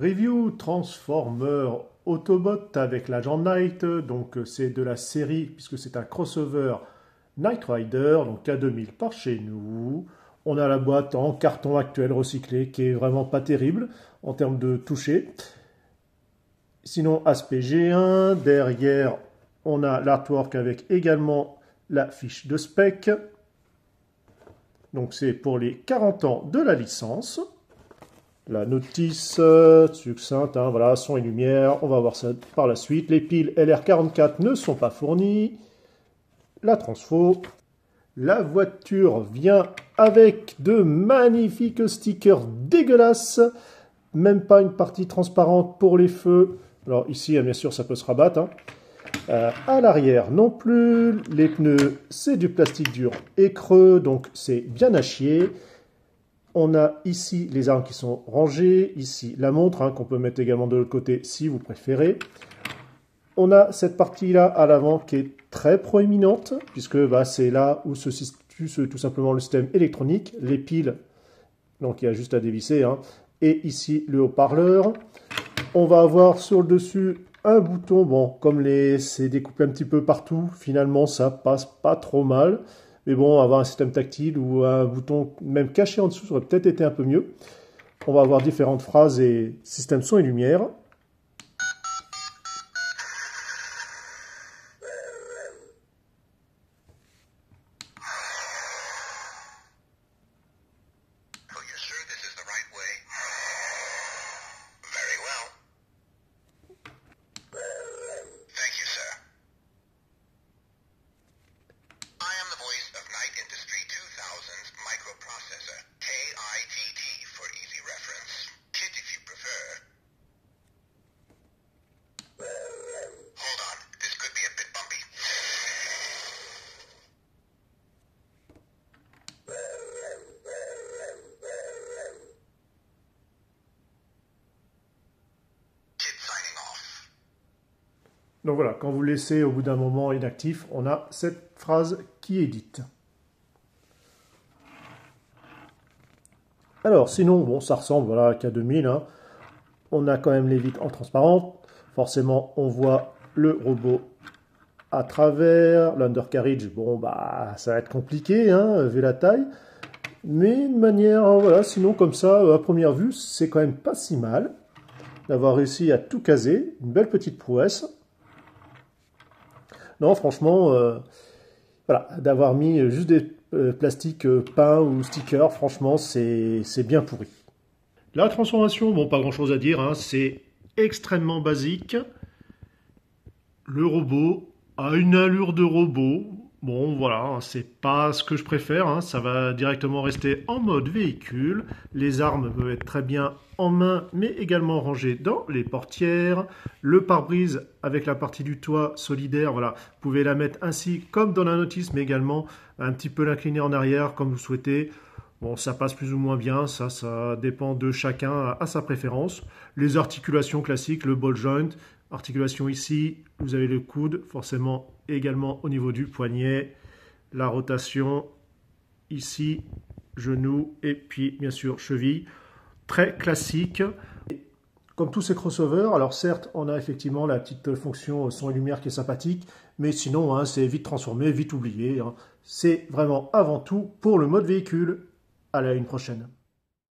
Review Transformer Autobot avec l'agent Knight, donc c'est de la série puisque c'est un crossover Knight Rider, donc K2000 par chez nous. On a la boîte en carton actuel recyclé qui est vraiment pas terrible en termes de toucher. Sinon aspect G1, derrière on a l'artwork avec également la fiche de spec. Donc c'est pour les 40 ans de la licence. La notice succincte, hein, voilà, son et lumière, on va voir ça par la suite. Les piles LR44 ne sont pas fournies. La transfo. La voiture vient avec de magnifiques stickers dégueulasses. Même pas une partie transparente pour les feux. Alors ici, bien sûr, ça peut se rabattre. Hein. À l'arrière non plus. Les pneus, c'est du plastique dur et creux, donc c'est bien à chier. On a ici les armes qui sont rangées, ici la montre, hein, qu'on peut mettre également de l'autre côté si vous préférez. On a cette partie-là à l'avant qui est très proéminente, puisque c'est là où se situe tout simplement le système électronique, les piles, donc il y a juste à dévisser, hein, et ici le haut-parleur. On va avoir sur le dessus un bouton, bon, comme c'est découpé un petit peu partout, finalement ça passe pas trop mal. Mais bon, avoir un système tactile ou un bouton même caché en dessous, ça aurait peut-être été un peu mieux. On va avoir différentes phrases et système son et lumière. Donc voilà, quand vous laissez au bout d'un moment inactif, on a cette phrase qui est dite. Alors sinon, bon, ça ressemble voilà, à K2000. Hein. On a quand même les vitres en transparente. Forcément, on voit le robot à travers. L'undercarriage, bon, ça va être compliqué, hein, vu la taille. Mais de manière, voilà, sinon comme ça, à première vue, c'est quand même pas si mal d'avoir réussi à tout caser. Une belle petite prouesse. Non, franchement, voilà, d'avoir mis juste des plastiques peints ou stickers, franchement, c'est bien pourri. La transformation, bon, pas grand-chose à dire, hein, c'est extrêmement basique. Le robot a une allure de robot. Bon, voilà, c'est pas ce que je préfère, hein, ça va directement rester en mode véhicule. Les armes peuvent être très bien en main, mais également rangées dans les portières. Le pare-brise avec la partie du toit solidaire, voilà, vous pouvez la mettre ainsi comme dans la notice, mais également un petit peu l'incliner en arrière comme vous souhaitez. Bon, ça passe plus ou moins bien, ça dépend de chacun à sa préférence. Les articulations classiques, le ball joint, articulation ici, vous avez le coude, forcément également au niveau du poignet, la rotation ici, genou et puis bien sûr cheville. Très classique. Comme tous ces crossovers, alors certes, on a effectivement la petite fonction son et lumière qui est sympathique, mais sinon, hein, c'est vite transformé, vite oublié. Hein. C'est vraiment avant tout pour le mode véhicule. Allez, à une prochaine.